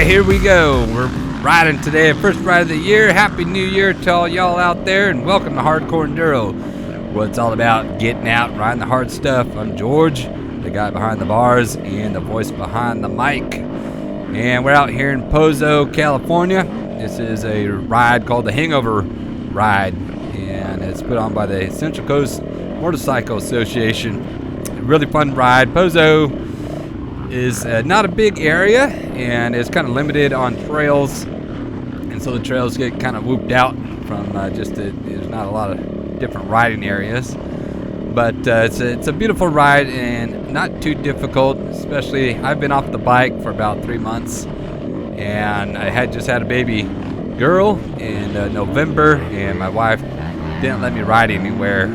here we go. We're riding today, first ride of the year. Happy New Year to all y'all out there, and welcome to Hardcore Enduro, where it's all about getting out, riding the hard stuff. I'm George, the guy behind the bars and the voice behind the mic. And we're out here in Pozo, California. This is a ride called the Hangover ride, and it's put on by the Central Coast Motorcycle Association. A really fun ride. Pozo is not a big area, and it's kind of limited on trails, and so the trails get kind of whooped out from there's not a lot of different riding areas. But it's a beautiful ride and not too difficult. Especially, I've been off the bike for about 3 months, and I had just had a baby girl in November, and my wife didn't let me ride anywhere.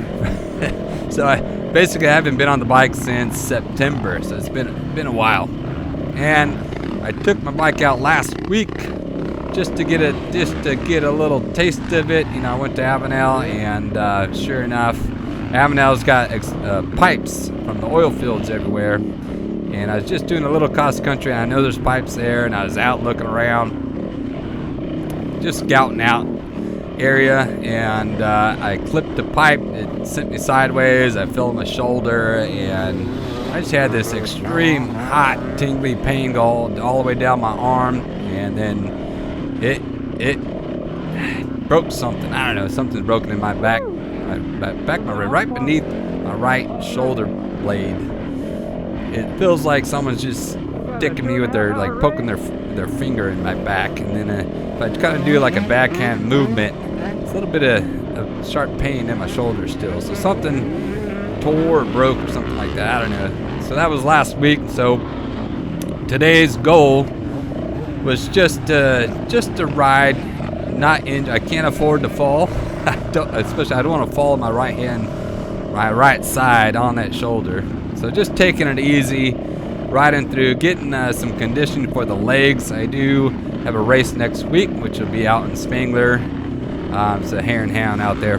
So I haven't been on the bike since September. So it's been a while, and I took my bike out last week just to get a little taste of it. You know, I went to Avenel, and sure enough, Avenel's got pipes from the oil fields everywhere, and I was just doing a little cross country, and I know there's pipes there, and I was out looking around, just scouting out area, and I clipped the pipe. It sent me sideways. I fell on my shoulder, and I just had this extreme hot tingly pain go all the way down my arm, and then it broke something. I don't know, something's broken in my back. Right beneath my right shoulder blade. It feels like someone's just sticking me with poking their finger in my back, and then if I kind of do like a backhand movement, it's a little bit of sharp pain in my shoulder still. So something tore or broke or something like that. I don't know. So that was last week. So today's goal was just to ride. I can't afford to fall. I don't want to fall on my my right side on that shoulder. So just taking it easy, riding through, getting some conditioning for the legs. I do have a race next week, which will be out in Spangler. It's a hare and hound out there.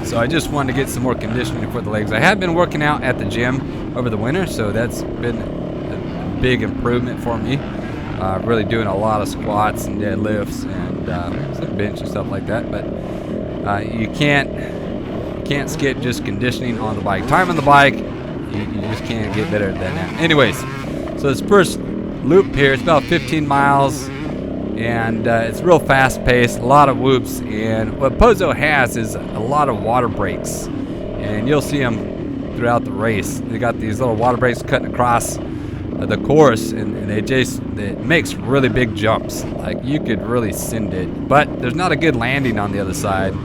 So I just wanted to get some more conditioning for the legs. I have been working out at the gym over the winter, so that's been a big improvement for me. Really doing a lot of squats and deadlifts and some bench and stuff like that. But you can't skip just conditioning on the bike. Time on the bike, you just can't get better than that. Anyways, so this first loop here, it's about 15 miles, and it's real fast paced, a lot of whoops. And what Pozo has is a lot of water breaks, and you'll see them throughout the race. They got these little water breaks cutting across the course, and it makes really big jumps. Like, you could really send it, but there's not a good landing on the other side.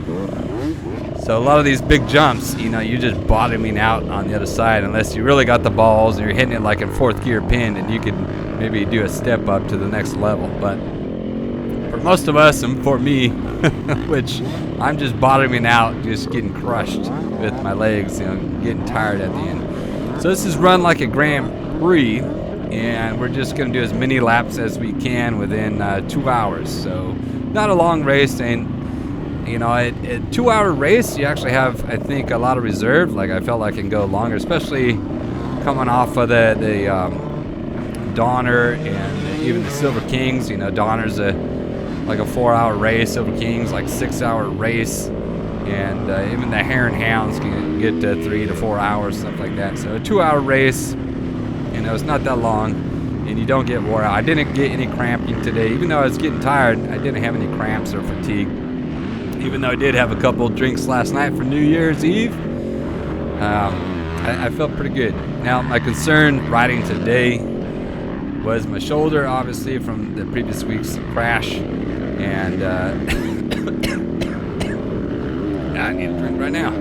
So a lot of these big jumps, you're just bottoming out on the other side unless you really got the balls and you're hitting it like in fourth gear pinned, and you could maybe do a step up to the next level. But for most of us, and for me, which I'm just bottoming out, just getting crushed with my legs, getting tired at the end. So this is run like a Grand Prix, and we're just going to do as many laps as we can within 2 hours. So not a long race, and a 2-hour race, you actually have, I think, a lot of reserve. Like, I felt like I can go longer, especially coming off of the Donner and even the Silver Kings. Donner's like a 4-hour race. Silver King's like 6-hour race, and even the Hare and Hounds can get to 3 to 4 hours, stuff like that. So a 2-hour race, it's not that long, and you don't get wore out. I didn't get any cramping today, even though I was getting tired. I didn't have any cramps or fatigue, even though I did have a couple drinks last night for New Year's Eve. I felt pretty good. Now, my concern riding today was my shoulder, obviously, from the previous week's crash, and I need a drink right now.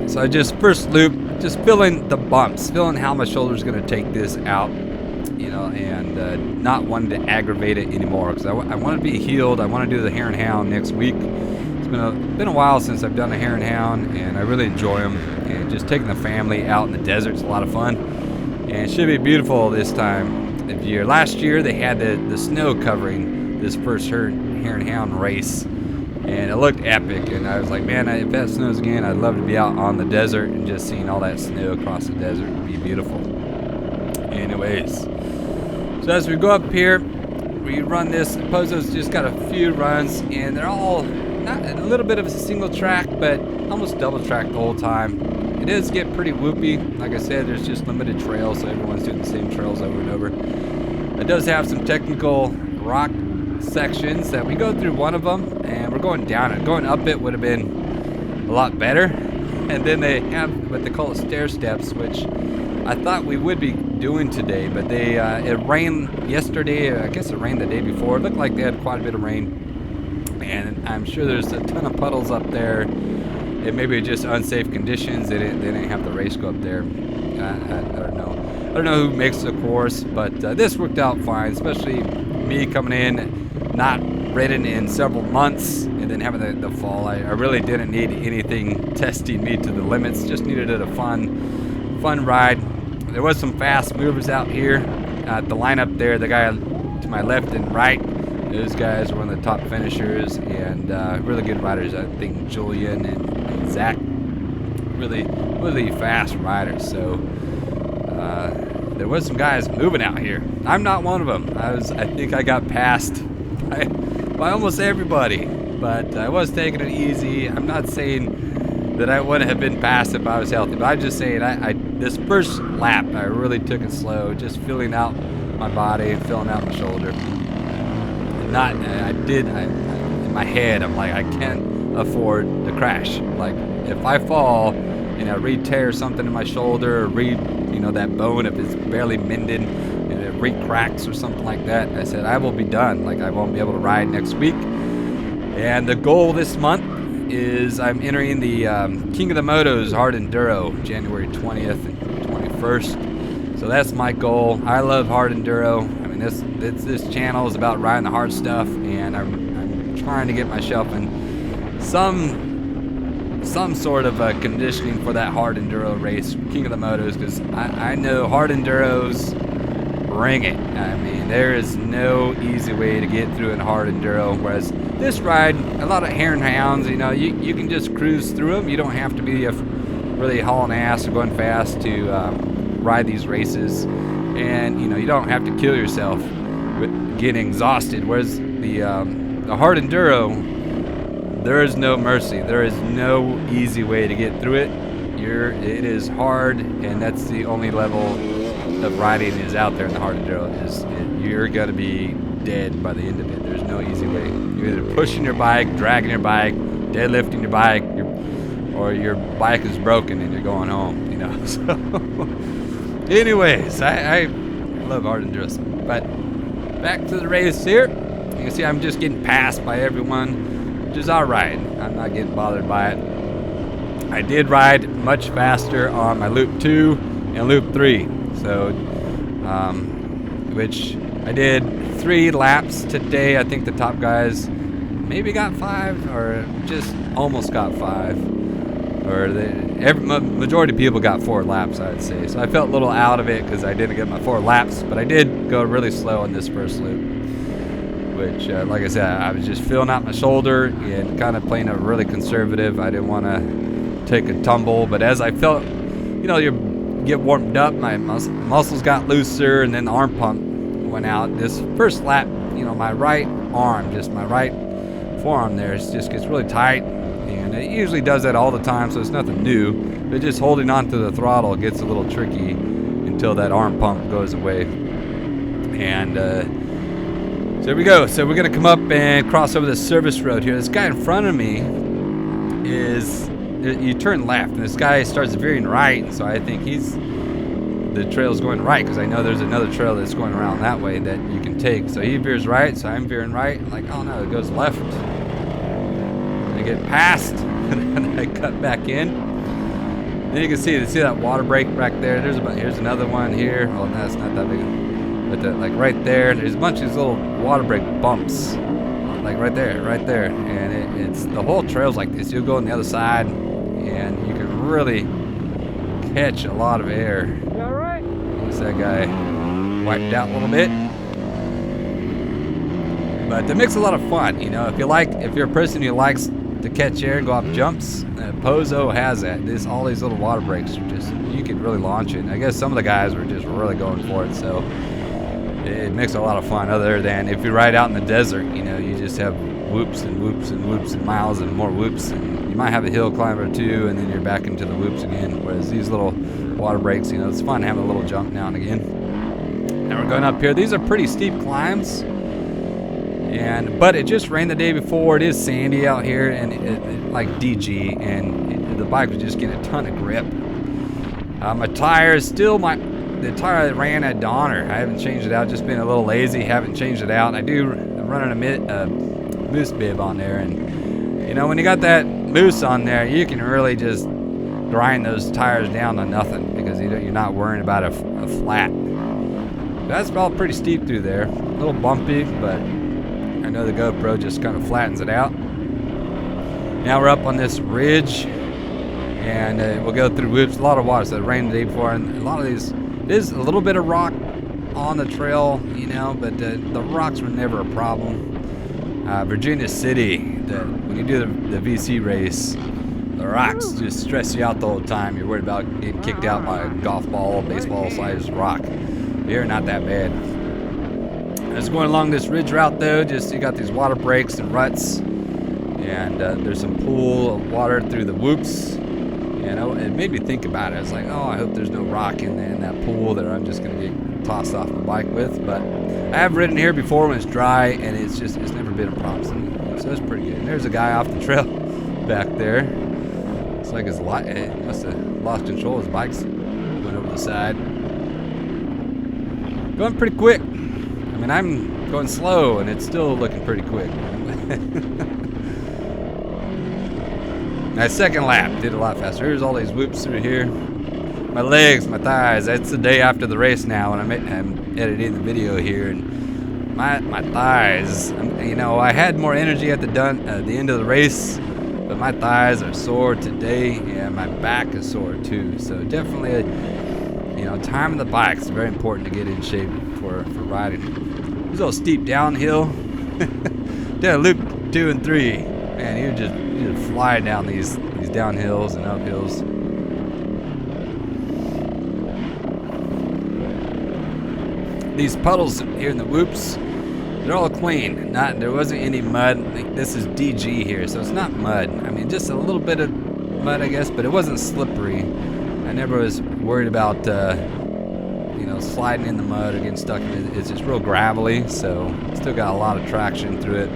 So I just first loop, just feeling the bumps, feeling how my shoulder's going to take this out, and not wanting to aggravate it anymore, because I want to be healed. I want to do the Hare and Hound next week. It's been a while since I've done a Hare and Hound, and I really enjoy them. And just taking the family out in the desert is a lot of fun, and it should be beautiful this time of year. Last year they had the snow covering this first Hare and Hound race, and it looked epic, and I was like, man, if that snows again, I'd love to be out on the desert and just seeing all that snow across the desert. It'd be beautiful. Anyways, So as we go up here, we run this. Pozo's just got a few runs, and they're all not a little bit of a single track, but almost double track the whole time. It does get pretty whoopy. Like I said, there's just limited trails, so everyone's doing the same trails over and over. It does have some technical rock sections that we go through one of them, and we're going down it. Going up it would have been a lot better. And then they have what they call stair steps, which I thought we would be doing today, but they it rained yesterday. I guess it rained the day before. It looked like they had quite a bit of rain, and I'm sure there's a ton of puddles up there. It may be just unsafe conditions. They didn't have the race go up there. I don't know. I don't know who makes the course, but this worked out fine, especially me coming in, not ridden in several months, and then having the fall. I really didn't need anything testing me to the limits. Just needed a fun ride. There was some fast movers out here. The lineup there, the guy to my left and right, those guys were one of the top finishers, and really good riders. I think Julian and Zach, really fast riders. So there was some guys moving out here. I'm not one of them. I think I got passed by almost everybody, but I was taking it easy. I'm not saying that I wouldn't have been passed if I was healthy, but I'm just saying this first lap I really took it slow, just filling out my body and filling out my shoulder. In my head I'm like, I can't afford to crash. Like if I fall and I re-tear something in my shoulder, or that bone, if it's barely mended and it re-cracks or something like that, I said I will be done. Like I won't be able to ride next week. And the goal this month is I'm entering the King of the Motos Hard Enduro, January 20th and 21st. So that's my goal. I love Hard Enduro. I mean, this channel is about riding the hard stuff, and I'm trying to get myself in some sort of conditioning for that Hard Enduro race, King of the Motos, because I know Hard Enduros bring it. I mean, there is no easy way to get through in Hard Enduro, whereas this ride, a lot of hare and hounds, you can just cruise through them. You don't have to be really hauling ass or going fast to ride these races, and you don't have to kill yourself with getting exhausted, whereas the Hard Enduro, there is no mercy. There is no easy way to get through it. It is hard, and that's the only level of riding is out there in the Hard Enduro. You're gonna be dead by the end of it. There's no easy way. You're either pushing your bike, dragging your bike, deadlifting your bike, or your bike is broken and you're going home. So, anyways, I love Hard Enduro. But back to the race here. You can see I'm just getting passed by everyone, which is all right. I'm not getting bothered by it. I did ride much faster on my Loop 2 and Loop 3. So, which I did 3 laps today. I think the top guys maybe got 5 or just almost got 5. Or majority of people got 4 laps, I'd say. So I felt a little out of it because I didn't get my 4 laps, but I did go really slow on this first loop, which, like I said, I was just filling out my shoulder and kind of playing a really conservative. I didn't want to take a tumble, but as I felt, you get warmed up, my muscles got looser, and then the arm pump went out. This first lap, my right arm, just my right forearm there, just gets really tight. And it usually does that all the time, so it's nothing new. But just holding on to the throttle gets a little tricky until that arm pump goes away. And so here we go. So we're going to come up and cross over this service road here. This guy in front of me you turn left, and this guy starts veering right. And so I think the trail's going right, because I know there's another trail that's going around that way that you can take. So he veers right, so I'm veering right. I'm like, oh no, it goes left. I get past, and then I cut back in. Then you can see that water break back there. Here's another one here. Well, no, it's not that big, but like right there, there's a bunch of these little water break bumps, like right there, and it's the whole trail's like this. You'll go on the other side, and you can really catch a lot of air. You all right? Once that guy wiped out a little bit. But it makes a lot of fun, if you're a person who likes to catch air and go off jumps, Pozo has that. All these little water breaks are just, you can really launch it. And I guess some of the guys were just really going for it. So it makes it a lot of fun. Other than if you ride out in the desert, you know, you just have whoops and whoops and whoops and miles and more whoops, and you might have a hill climb or two, and then you're back into the whoops again. Whereas these little water breaks, you know, it's fun having a little jump now and again. Now we're going up here. These are pretty steep climbs, but it just rained the day before. It is sandy out here, and like DG, and the bike was just getting a ton of grip. My tire is still the tire that ran at Donner. I haven't changed it out, just been a little lazy, haven't changed it out. I'm running a moose bib on there, and you know, when you got that moose on there, you can really just grind those tires down to nothing because you're not worrying about a flat. That's all pretty steep through there, a little bumpy, but I know the GoPro just kind of flattens it out. Now we're up on this ridge, and we'll go through whoops. A lot of water, so it rained the day before, and a lot of these, there's a little bit of rock on the trail, you know, but the rocks were never a problem. Virginia City, when you do the VC race, the rocks just stress you out the whole time. You're worried about getting kicked out by a golf ball, baseball sized rock. Here, not that bad. As going along this ridge route though, just you got these water breaks and ruts, and there's some pool of water through the whoops. You know, it made me think about it. It's like, oh, I hope there's no rock in there in that pool that I'm just gonna get tossed off the bike with. But I have ridden here before when it's dry, and it's never been a problem. So it's pretty good. And there's a guy off the trail back there. It's like it must have lost control. His bike's went over the side. Going pretty quick. I mean, I'm going slow, and it's still looking pretty quick. My second lap did a lot faster. Here's all these whoops through here. My legs, my thighs. That's the day after the race now, and I'm editing the video here, and my thighs. You know, I had more energy at the end of the race, but my thighs are sore today, and my back is sore too. So definitely, you know, timing the bike is very important to get in shape for riding. This little steep downhill. Did a loop 2 and 3. Man, you just fly down these downhills and uphills. These puddles here in the whoops, they're all clean. There wasn't any mud. This is DG here, so it's not mud. I mean, just a little bit of mud, I guess, but it wasn't slippery. I never was worried about, you know, sliding in the mud or getting stuck in it. It's just real gravelly, so still got a lot of traction through it.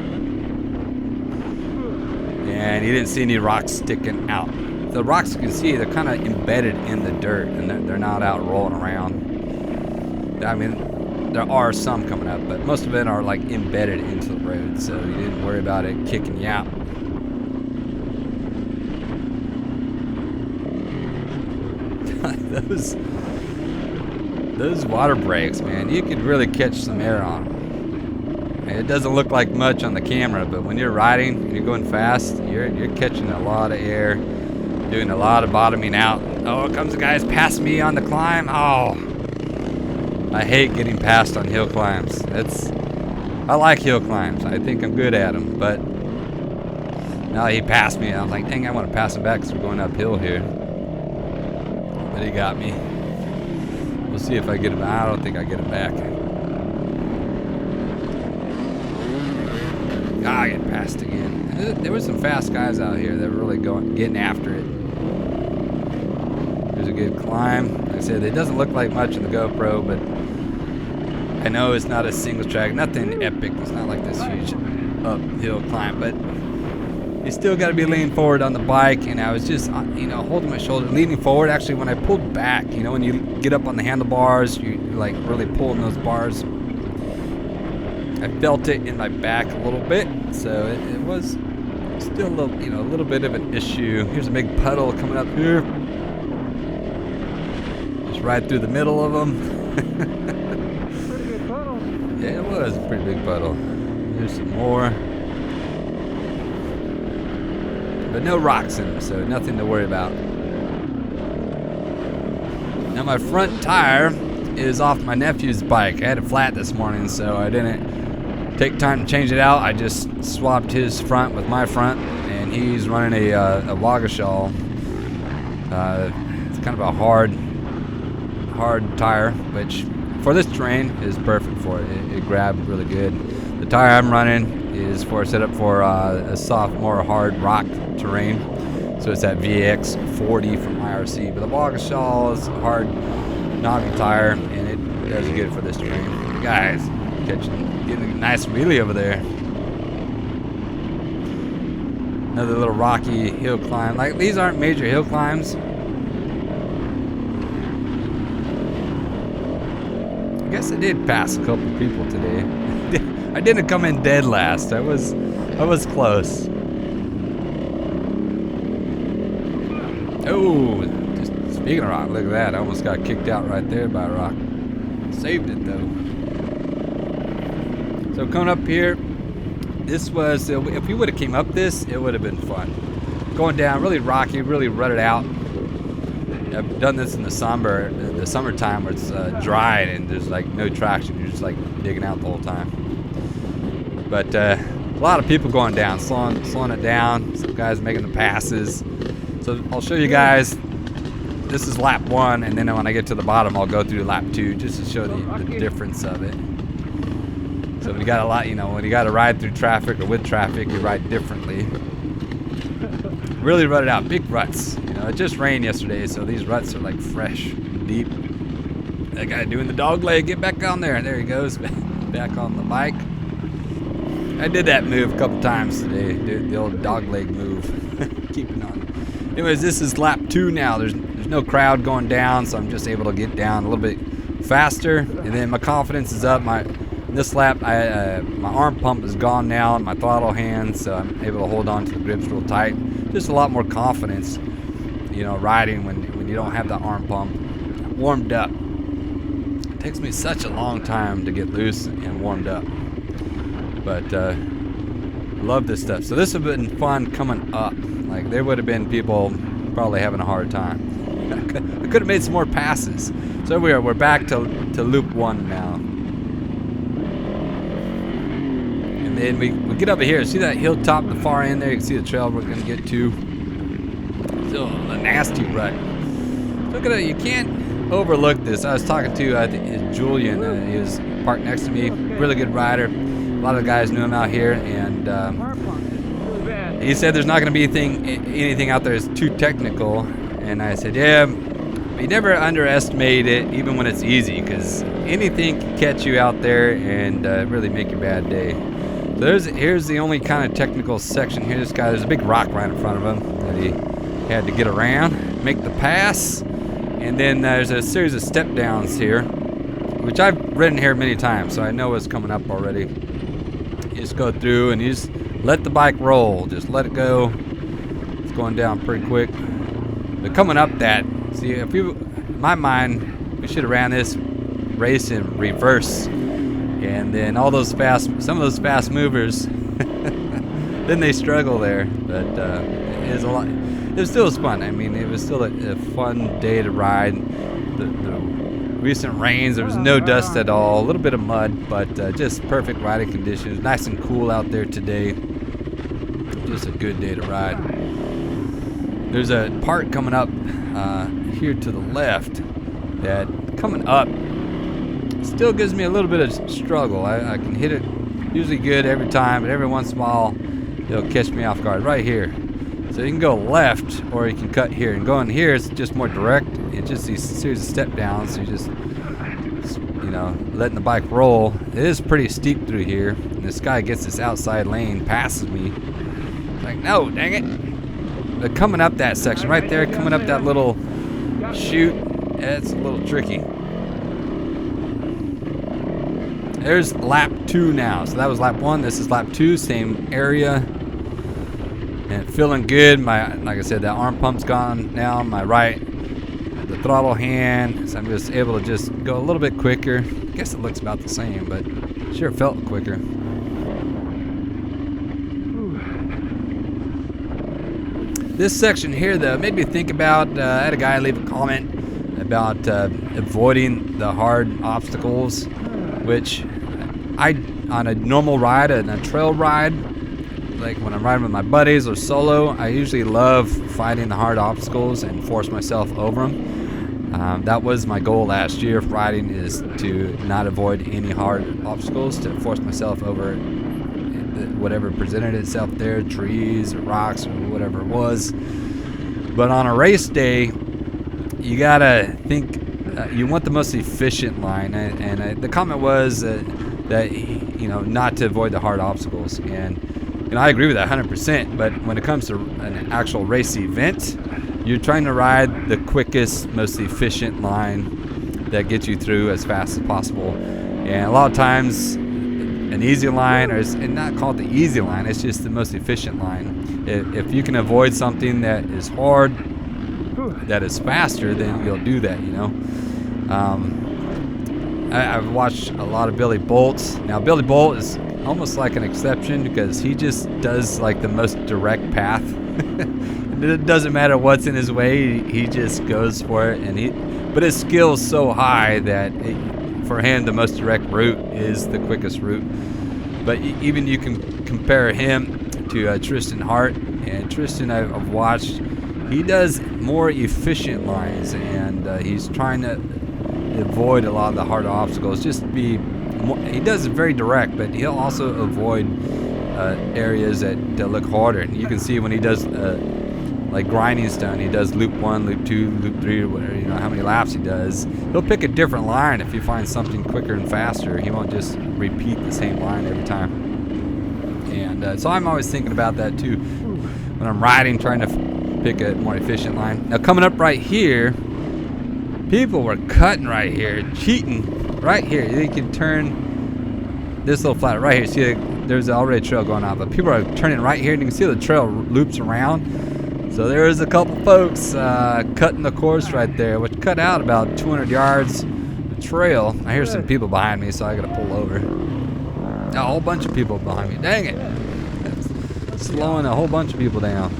And you didn't see any rocks sticking out. The rocks you can see, they're kind of embedded in the dirt, and they're not out rolling around. I mean, there are some coming up, but most of it are like embedded into the road, so you didn't worry about it kicking you out. Those water breaks, man, you could really catch some air on them. It doesn't look like much on the camera, but when you're riding and you're going fast, you're catching a lot of air, doing a lot of bottoming out. Oh, here comes the guys past me on the climb. Oh, I hate getting passed on hill climbs. I like hill climbs. I think I'm good at them, but now he passed me. I was like, dang, I want to pass him back because we're going uphill here. But he got me. We'll see if I get him. I don't think I get him back. I get passed again. There were some fast guys out here that were really getting after it. There's a good climb. Like I said, it doesn't look like much in the GoPro, but I know it's not a single track, nothing epic. It's not like this huge uphill climb, but you still got to be leaning forward on the bike. And I was just, you know, holding my shoulder, leaning forward. Actually, when I pulled back, you know, when you get up on the handlebars, you're like really pulling those bars. I felt it in my back a little bit, so it was still a little, you know, a little bit of an issue. Here's a big puddle coming up here. Just right through the middle of them. Pretty good puddle. Yeah, it was a pretty big puddle. There's some more. But no rocks in them, so nothing to worry about. Now my front tire is off my nephew's bike. I had it flat this morning, so I didn't take time to change it out. I just swapped his front with my front, and he's running a Waukesha. It's kind of a hard tire, which for this terrain is perfect for it. It grabbed really good. The tire I'm running is set up for a soft, more hard rock terrain. So it's that VX 40 from IRC. But the Waukesha is a hard, knobby tire, and it does good for this terrain. Guys, getting a nice wheelie over there. Another little rocky hill climb. Like, these aren't major hill climbs. I guess I did pass a couple people today. I didn't come in dead last. I was close. Oh, just speaking of rock, look at that. I almost got kicked out right there by a rock. Saved it though. So coming up here, this was, if we would have came up this, it would have been fun. Going down, really rocky, really rutted out. I've done this in the summertime where it's dry and there's like no traction. You're just like digging out the whole time. But a lot of people going down, slowing it down. Some guys making the passes. So I'll show you guys. This is lap 1, and then when I get to the bottom, I'll go through lap 2 just to show the difference of it. So when you got a lot, when you got to ride through traffic or with traffic, you ride differently. Really rutted out, big ruts. It just rained yesterday, so these ruts are like fresh, deep. That guy doing the dog leg, get back on there. There he goes, back on the bike. I did that move a couple times today, the old dog leg move. Keeping on. Anyways, this is lap 2 now. There's no crowd going down, so I'm just able to get down a little bit faster, and then my confidence is up. This lap, my arm pump is gone now, and my throttle hand, so I'm able to hold on to the grips real tight. Just a lot more confidence, riding when you don't have the arm pump. Warmed up. It takes me such a long time to get loose and warmed up, but love this stuff. So this would have been fun coming up. Like, there would have been people probably having a hard time. I could have made some more passes. So we're back to loop 1 now. And then we get over here. See that hilltop, the far end there? You can see the trail we're going to get to. Still a nasty rut. Look at it. You can't overlook this. I was talking to, I think it's Julian. He was parked next to me. Really good rider. A lot of the guys knew him out here. And he said there's not going to be anything out there that's too technical. And I said, yeah, you never underestimate it, even when it's easy, because anything can catch you out there and really make your bad day. So here's the only kind of technical section here. There's a big rock right in front of him that he had to get around, make the pass, and then there's a series of step downs here, which I've ridden here many times, so I know what's coming up already. You just go through and you just let the bike roll. Just let it go. It's going down pretty quick. But coming up that, see, in my mind, we should have ran this race in reverse. And then some of those fast movers, then they struggle there. But it was still fun. I mean, it was still a fun day to ride. The recent rains, there was no dust at all, a little bit of mud, but just perfect riding conditions. Nice and cool out there today. Just a good day to ride. There's a part coming up here to the left that coming up still gives me a little bit of struggle. I can hit it usually good every time, but every once in a while it'll catch me off guard right here. So you can go left or you can cut here, and going here is just more direct. It's just these series of step downs, so you just letting the bike roll. It is pretty steep through here, and this guy gets this outside lane, passes me. It's like, no, dang it. But coming up that section right there, coming up that little chute, it's a little tricky. There's lap 2 now. So that was lap 1. This is lap 2. Same area. And feeling good. Like I said, that arm pump's gone now. My right, the throttle hand. So I'm just able to just go a little bit quicker. I guess it looks about the same, but sure felt quicker. This section here, though, made me think about. I had a guy leave a comment about avoiding the hard obstacles, which on a normal ride and a trail ride, like when I'm riding with my buddies or solo, I usually love fighting the hard obstacles and force myself over them. That was my goal last year of riding, is to not avoid any hard obstacles, to force myself over whatever presented itself there, trees or rocks or whatever it was. But on a race day, you gotta think, you want the most efficient line, and the comment was that not to avoid the hard obstacles, and I agree with that 100%. But when it comes to an actual race event, you're trying to ride the quickest, most efficient line that gets you through as fast as possible. And a lot of times, an easy line, and not called the easy line, it's just the most efficient line. If you can avoid something that is hard, that is faster, then you'll do that, I've watched a lot of Billy Bolt's. Now, Billy Bolt is almost like an exception because he just does like the most direct path. It doesn't matter what's in his way, he just goes for it. But his skill is so high that for him, the most direct route is the quickest route. But even you can compare him to Tristan Hart, and Tristan I've watched, he does more efficient lines, and he's trying to avoid a lot of the hard obstacles. He does it very direct, but he'll also avoid areas that look harder. And you can see when he does like grinding stone, he does loop 1, loop 2, loop 3, or whatever, how many laps he does. He'll pick a different line if he finds something quicker and faster. He won't just repeat the same line every time. And so I'm always thinking about that too when I'm riding, trying to pick a more efficient line. Now, coming up right here, people were cutting right here, cheating right here. You can turn this little flat right here. See, there's already a trail going on, but people are turning right here, and you can see the trail loops around. So there's a couple folks cutting the course right there, which cut out about 200 yards of trail. I hear some people behind me, so I gotta pull over. A whole bunch of people behind me. Dang it! That's slowing a whole bunch of people down.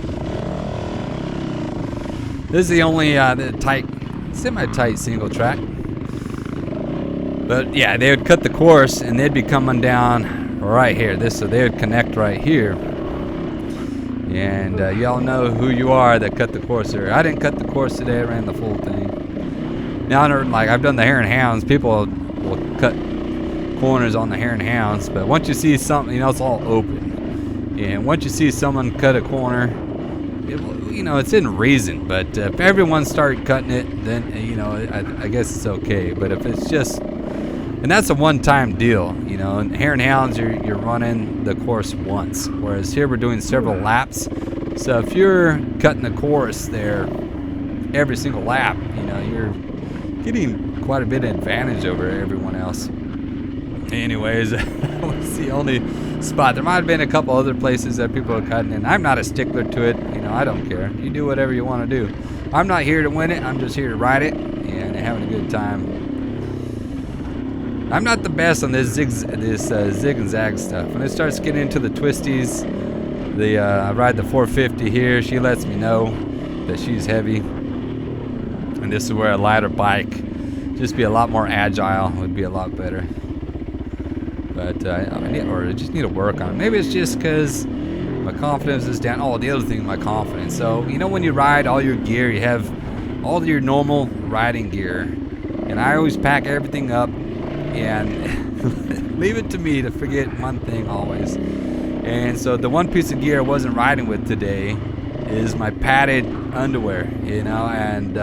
This is the only semi-tight single track. But yeah, they would cut the course, and they'd be coming down right here. So they would connect right here. And y'all know who you are that cut the course there. I didn't cut the course today. I ran the full thing. Now, I've done the Hare and Hounds. People will cut corners on the Hare and Hounds, but once you see something, it's all open. And once you see someone cut a corner, it's in reason. But if everyone started cutting it, then I guess it's okay. But if it's just, and that's a one-time deal, in Hare and Hounds, you're running the course once, whereas here we're doing several laps. So if you're cutting the course there every single lap, you're getting quite a bit of advantage over everyone else. Anyways, that was the only spot. There might have been a couple other places that people are cutting, and I'm not a stickler to it. I don't care. You do whatever you want to do. I'm not here to win it. I'm just here to ride it and having a good time. I'm not the best on this zig and zag stuff. When it starts getting into the twisties, I ride the 450 here. She lets me know that she's heavy, and this is where a lighter bike, just be a lot more agile, would be a lot better. But I just need to work on it. Maybe it's just because my confidence is down. Oh, the other thing, my confidence. So when you ride all your gear, you have all your normal riding gear, and I always pack everything up and leave it to me to forget one thing always. And so the one piece of gear I wasn't riding with today is my padded underwear, and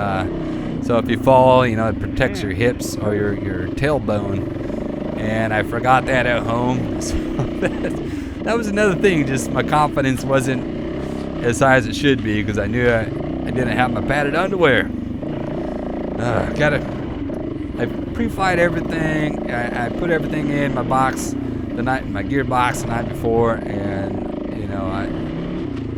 so if you fall, it protects your hips or your tailbone. And I forgot that at home. So that was another thing. Just my confidence wasn't as high as it should be because I knew I didn't have my padded underwear. I pre-flight everything. I put everything in my box my gear box the night before, and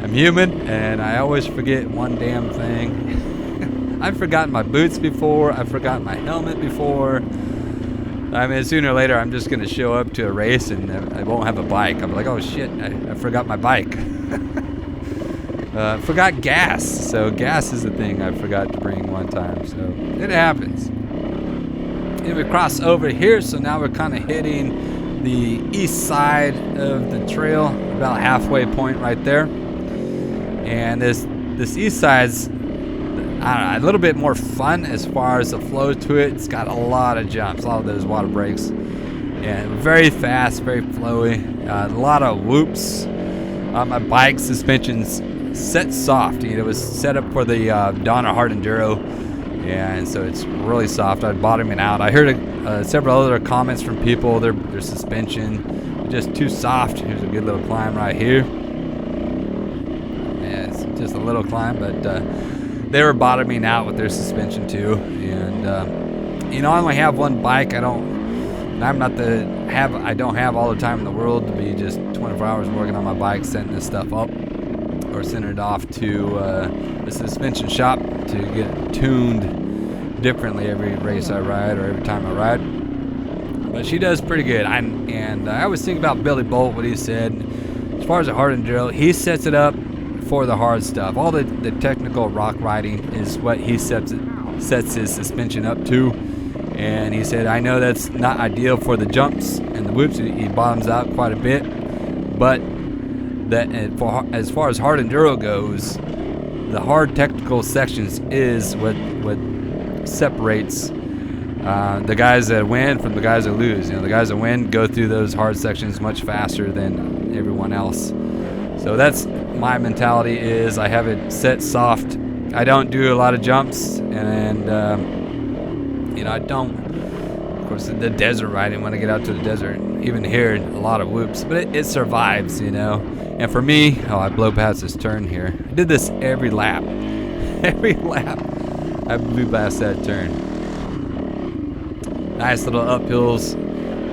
I'm human, and I always forget one damn thing. I've forgotten my boots before. I've forgotten my helmet before. I mean, sooner or later, I'm just going to show up to a race and I won't have a bike. I'm like, oh shit, I forgot my bike. Forgot gas. So gas is the thing I forgot to bring one time. So it happens. And we cross over here, so now we're kind of hitting the east side of the trail, about halfway point right there. And this east side's, I don't know, a little bit more fun as far as the flow to it. It's got a lot of jumps, a lot of those water breaks, and very fast, very flowy. A lot of whoops. My bike suspension's set soft. It was set up for the Donna Hard Enduro, and so it's really soft. I'm bottoming out. I heard several other comments from people. Their suspension just too soft. Here's a good little climb right here. Yeah, it's just a little climb, but they were bottoming out with their suspension too. And I only have one bike. I don't have all the time in the world to be just 24 hours working on my bike, setting this stuff up, or sending it off to the suspension shop to get it tuned differently every race I ride or every time I ride. But she does pretty good. I always think about Billy Bolt, what he said. As far as the hard enduro, he sets it up for the hard stuff. All the technical rock riding is what he sets his suspension up to. And he said, I know that's not ideal for the jumps and the whoops. He bottoms out quite a bit. But as far as hard enduro goes, the hard technical sections is what separates the guys that win from the guys that lose. The guys that win go through those hard sections much faster than everyone else. So that's my mentality, is I have it set soft. I don't do a lot of jumps, and I don't, of course, the desert riding, when I get out to the desert, even here, a lot of whoops, but it survives, And for me, I blow past this turn here. I did this every lap. Every lap, I blew past that turn. Nice little uphills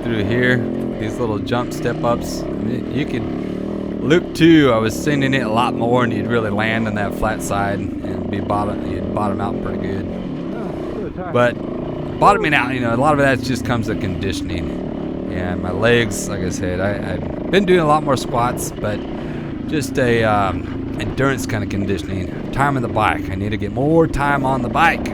through here. These little jump step ups. You could loop 2. I was sending it a lot more, and you'd really land on that flat side and you'd bottom out pretty good. But bottoming out, a lot of that just comes to conditioning. And my legs, like I said, I've been doing a lot more squats, but just a endurance kind of conditioning. Time on the bike. I need to get more time on the bike.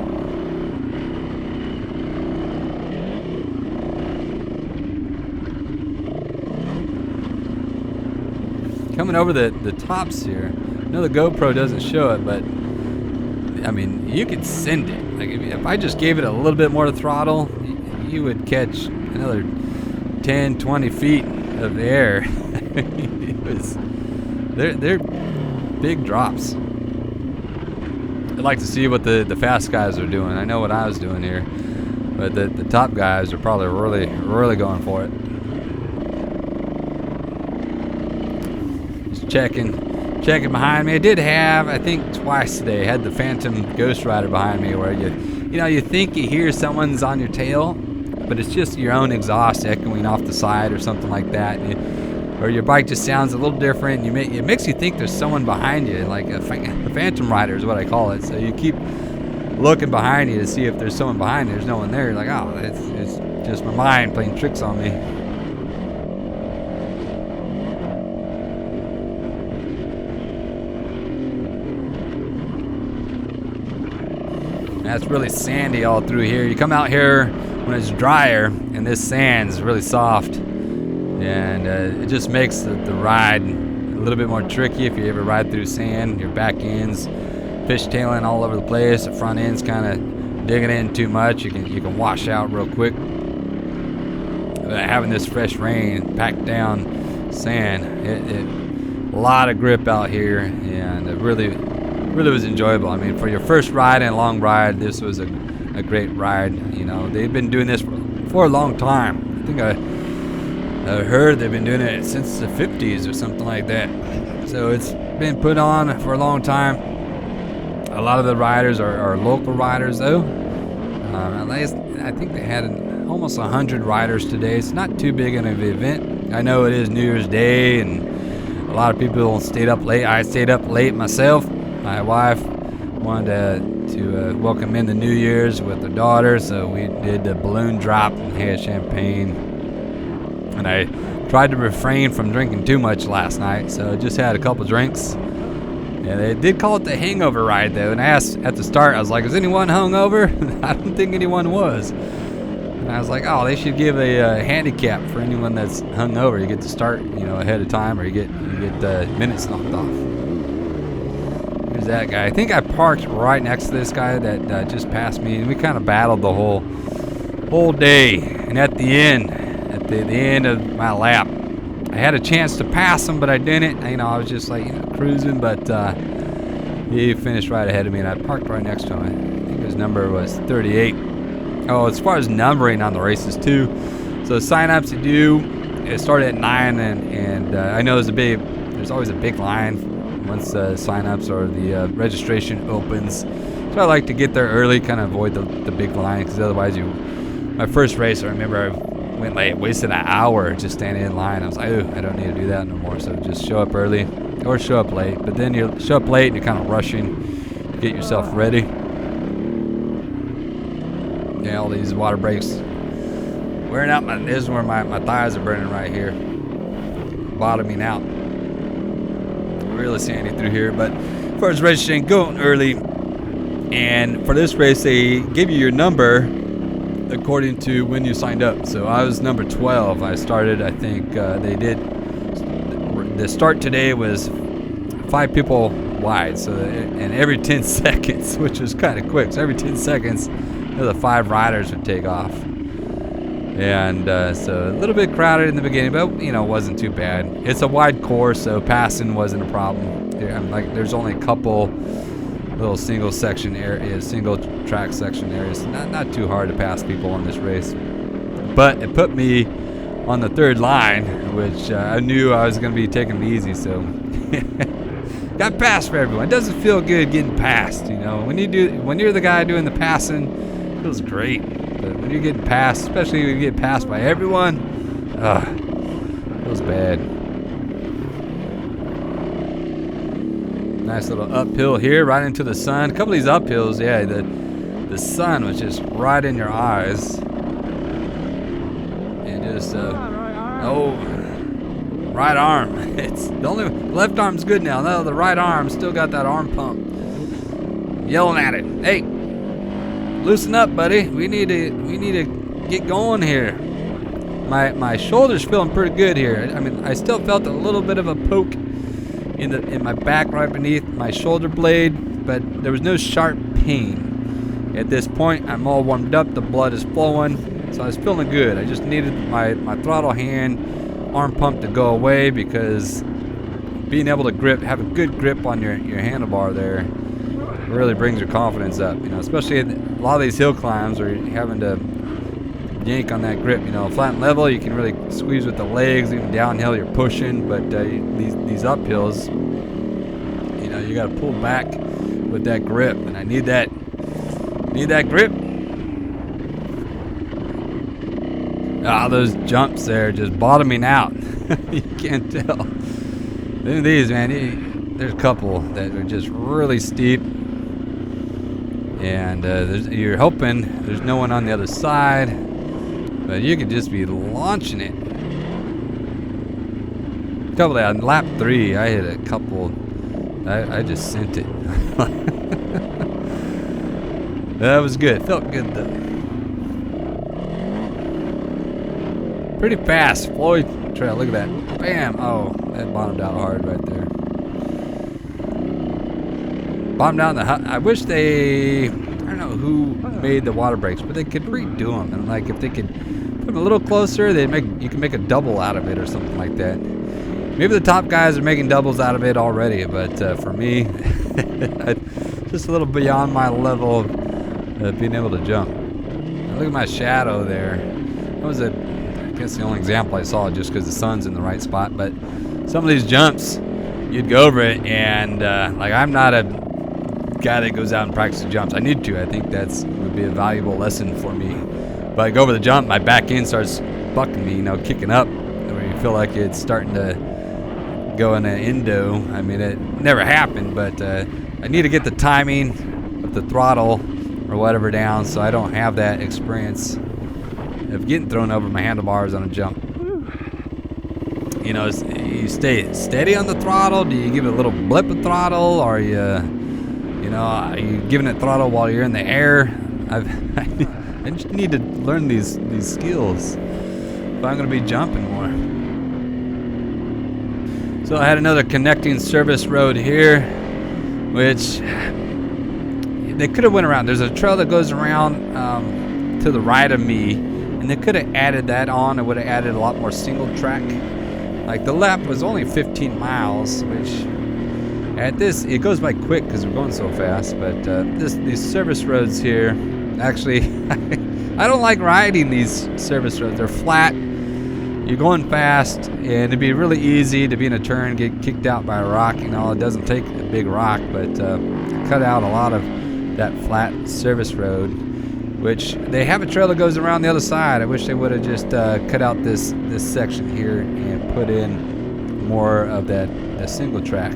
Coming over the tops here. I know the GoPro doesn't show it, but you could send it. Like if I just gave it a little bit more throttle, you would catch another 10, 20 feet of air. They're big drops. I'd like to see what the fast guys are doing. I know what I was doing here, but the top guys are probably really going for it. Just checking behind me. I did have, I think twice today, I had the Phantom Ghost Rider behind me, where you think you hear someone's on your tail, but it's just your own exhaust echoing off the side or something like that. Or your bike just sounds a little different. It makes you think there's someone behind you, like a Phantom Rider is what I call it. So you keep looking behind you to see if there's someone behind you. There's no one there. You're like, oh, it's just my mind playing tricks on me. That's really sandy all through here. You come out here when it's drier, and this sand's really soft, and it just makes the ride a little bit more tricky if you ever ride through sand. Your back end's fishtailing all over the place. The front end's kind of digging in too much. You can wash out real quick. But having this fresh rain, packed down sand, a lot of grip out here, and it really was enjoyable. For your first ride and a long ride, this was a great ride. They've been doing this for a long time. I think I heard they've been doing it since the 50s or something like that. So it's been put on for a long time. A lot of the riders are local riders, though. At least I think they had almost 100 riders today. It's not too big of an event. I know it is New Year's Day, and a lot of people stayed up late. I stayed up late myself. My wife wanted to welcome in the New Year's with her daughter, so we did the balloon drop and had champagne. And I tried to refrain from drinking too much last night, so I just had a couple drinks. Yeah, they did call it the Hangover ride, though, and I asked at the start, I was like, is anyone hungover? I don't think anyone was. And I was like, oh, they should give a handicap for anyone that's hungover. You get to start, ahead of time, or you get minutes knocked off. Who's that guy? I think I parked right next to this guy that just passed me, and we kind of battled the whole day. And at the end of my lap, I had a chance to pass him, but I didn't. I was just like cruising, but he finished right ahead of me, and I parked right next to him. I think his number was 38. Oh, as far as numbering on the races too, so sign-ups you do, it started at 9, and I know there's always a big line once sign-ups or the registration opens. So I like to get there early, kind of avoid the big line, because otherwise my first race, I remember I went late, wasted an hour just standing in line. I was like, ooh, I don't need to do that no more. So just show up early or show up late. But then you show up late and you're kind of rushing to get yourself ready. Yeah, all these water brakes wearing out. This is where my thighs are burning right here, bottoming out. Really sandy through here. But as far as registering, going early. And for this race, they give you your number according to when you signed up. So I was number 12. I started, I think the start today was 5 people wide. So, and every 10 seconds, which was kind of quick. So every 10 seconds, the 5 riders would take off. And so a little bit crowded in the beginning, but it wasn't too bad. It's a wide course, so passing wasn't a problem. There's only a couple little single track section areas. Not too hard to pass people on this race. But it put me on the 3rd line, which I knew I was going to be taking it easy, so got passed for everyone. It doesn't feel good getting passed, When you're the guy doing the passing, it feels great. But when you're getting passed, especially when you get passed by everyone, it feels bad. Nice little uphill here, right into the sun. A couple of these uphills, yeah, the sun was just right in your eyes. And just, right arm. It's the only left arm's good now. No, the right arm still got that arm pump. Yelling at it. Hey, loosen up, buddy. We need to get going here. My shoulder's feeling pretty good here. I still felt a little bit of a poke in my back right beneath my shoulder blade, but there was no sharp pain. At this point, I'm all warmed up, the blood is flowing, so I was feeling good. I just needed my throttle hand arm pump to go away, because being able to have a good grip on your handlebar there really brings your confidence up, especially a lot of these hill climbs where you're having to yank on that grip. Flat and level, you can really squeeze with the legs. Even downhill, you're pushing, but these uphills, you got to pull back with that grip, and I need that grip. Those jumps there just bottoming out. You can't tell. Look at these, man. There's a couple that are just really steep, and you're hoping there's no one on the other side. But you could just be launching it. A couple on lap 3, I hit a couple. I just sent it. That was good. Felt good though. Pretty fast. Floyd Trail. Look at that. Bam. Oh, that bottomed out hard right there. Bottomed out in the. I wish I don't know who made the water brakes, but they could redo them. And like if they could put them a little closer, you can make a double out of it or something like that. Maybe the top guys are making doubles out of it already, but for me, just a little beyond my level of being able to jump. Now look at my shadow there. That was I guess the only example I saw, just because the sun's in the right spot. But some of these jumps, you'd go over it, and I'm not a guy that goes out and practices jumps. I need to. I think would be a valuable lesson for me. But I go over the jump, my back end starts bucking me, kicking up, where you feel like it's starting to go in an endo. It never happened, but I need to get the timing of the throttle or whatever down, so I don't have that experience of getting thrown over my handlebars on a jump. You stay steady on the throttle. Do you give it a little blip of throttle, or are you giving it throttle while you're in the air? I just need to learn these skills if I'm going to be jumping more. So I had another connecting service road here. which they could have went around. There's a trail that goes around to the right of me, and they could have added that on. It would have added a lot more single track. Like the lap was only 15 miles, which at this, it goes by quick because we're going so fast. But these service roads here, actually, I don't like riding these service roads. They're flat. You're going fast, and it'd be really easy to be in a turn, get kicked out by a rock. You know, it doesn't take a big rock, but cut out a lot of that flat service road, which they have a trail that goes around the other side. I wish they would have just cut out this section here and put in more of that single track.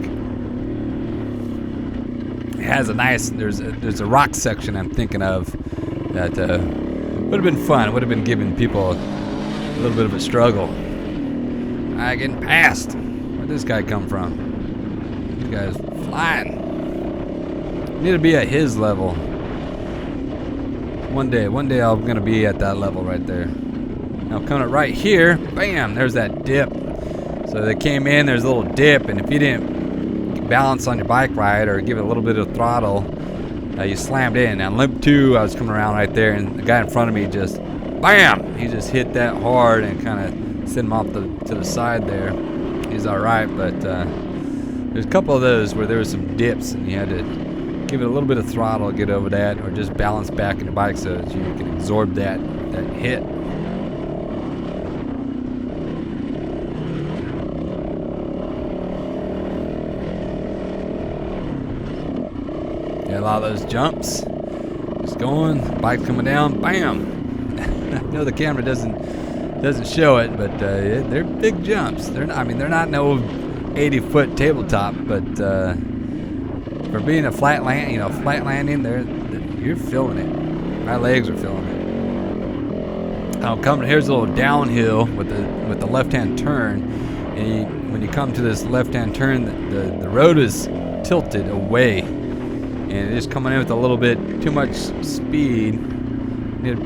It has a nice, there's a rock section I'm thinking of that would have been fun. Would have been giving people a little bit of a struggle. Getting past. Where'd this guy come from? This guy's flying. Need to be at his level. One day I'm gonna be at that level right there. Now coming up right here, bam, there's that dip. So they came in, there's a little dip, and if you didn't balance on your bike ride or give it a little bit of throttle, you slammed in. Now limp 2, I was coming around right there, and the guy in front of me just, bam, he just hit that hard and kind of sent him off to the side there. He's all right, but there's a couple of those where there was some dips, and you had to give it a little bit of throttle, get over that, or just balance back in the bike so that you can absorb that hit. Yeah, a lot of those jumps. Just going, bike coming down, bam. I know the camera doesn't show it, but they're big jumps. They're not no 80-foot tabletop, but for being a flat landing, you're feeling it. My legs are feeling it. Here's a little downhill with the left-hand turn, and when you come to this left-hand turn, the road is tilted away, and it is coming in with a little bit too much speed. You need to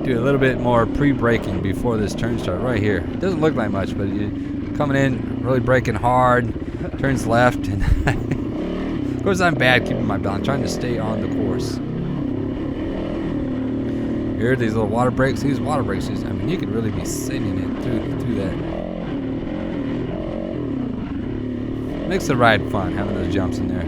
do a little bit more pre-braking before this turn starts. Right here, it doesn't look like much, but you're coming in, really braking hard. Turns left, and of course I'm bad keeping my balance, trying to stay on the course. Here, these little water brakes. These water brakes, you could really be sending it through that. Makes the ride fun, having those jumps in there.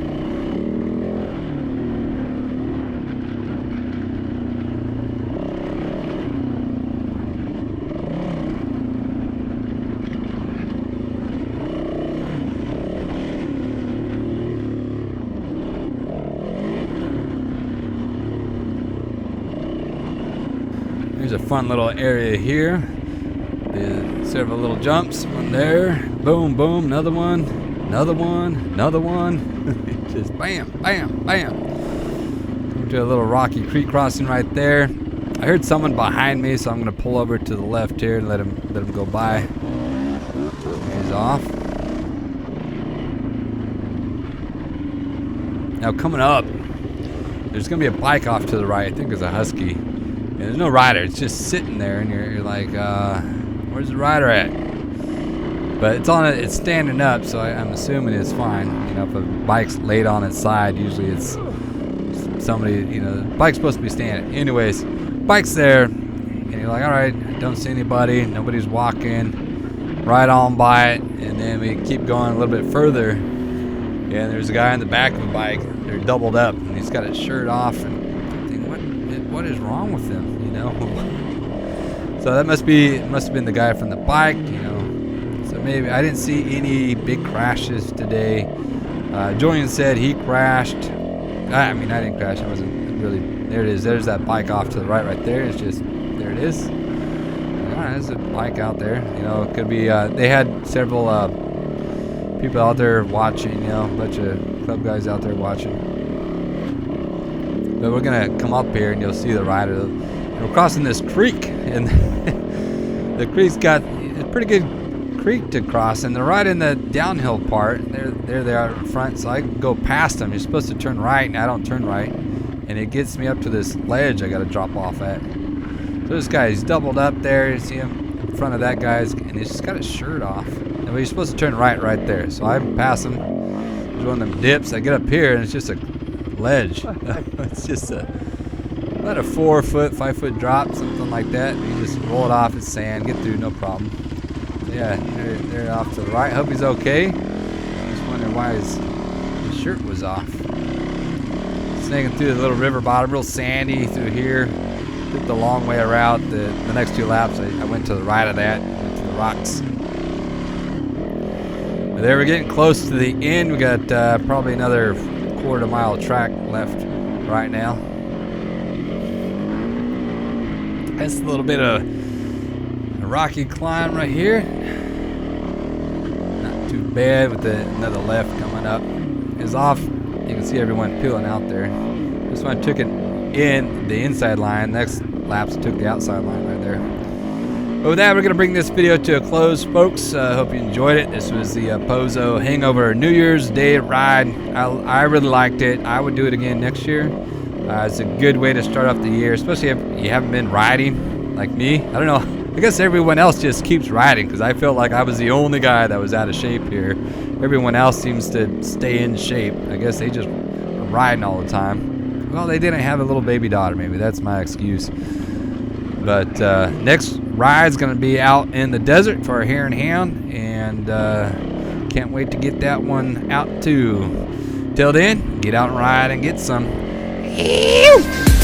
There's a fun little area here. Several little jumps. One there. Boom, boom. Another one. Another one. Another one. Just bam, bam, bam. Come to a little rocky creek crossing right there. I heard someone behind me, so I'm going to pull over to the left here and let him go by. He's off. Now coming up, there's going to be a bike off to the right. I think it's a Husky. And there's no rider. It's just sitting there, and you're like, where's the rider at? But it's standing up, so I'm assuming it's fine. You know, if a bike's laid on its side, usually it's somebody, the bike's supposed to be standing. Anyways, bike's there, and you're like, all right, don't see anybody, nobody's walking, right on by it, and then we keep going a little bit further, and there's a guy on the back of a bike. They're doubled up, and he's got his shirt off, and I'm thinking, what is wrong with him, So that must have been the guy from the bike, So maybe I didn't see any big crashes today. Julian said he crashed. I didn't crash. I wasn't really. There it is. There's that bike off to the right there. It's just, there it is. All right, there's a bike out there. It could be, they had several people out there watching, a bunch of club guys out there watching. But we're going to come up here and you'll see the rider. We're crossing this creek, and the creek's got a pretty good creek to cross, and they're right in the downhill part. There they are in front, so I can go past them. You're supposed to turn right, and I don't turn right, and it gets me up to this ledge I got to drop off at. So this guy's doubled up there. You see him in front of that guy's, and he's just got his shirt off. And he's supposed to turn right there. So I pass him. There's one of them dips. I get up here and it's just a ledge. It's just about a 4 foot, 5 foot drop, something like that. You just roll it off. It's sand. Get through, no problem. So yeah, they're off to the right. Hope he's okay. Just wondering why his shirt was off. Snaking through the little river bottom, real sandy through here. Took the long way around. The next 2 laps, I went to the right of that, went to the rocks. But there, we're getting close to the end. We got probably another quarter-mile track left right now. That's a little bit of a rocky climb right here. Not too bad with another left coming up. It's off. You can see everyone peeling out there. This one took it in the inside line. Next laps took the outside line right there. But with that, we're going to bring this video to a close, folks. Hope you enjoyed it. This was the Pozo Hangover New Year's Day ride. I really liked it. I would do it again next year. It's a good way to start off the year, especially if you haven't been riding like me. I don't know. I guess everyone else just keeps riding because I felt like I was the only guy that was out of shape here. Everyone else seems to stay in shape. I guess they just are riding all the time. Well, they didn't have a little baby daughter, maybe. That's my excuse. But next ride's going to be out in the desert for a hare and hound, and can't wait to get that one out too. Till then, get out and ride and get some. Ew!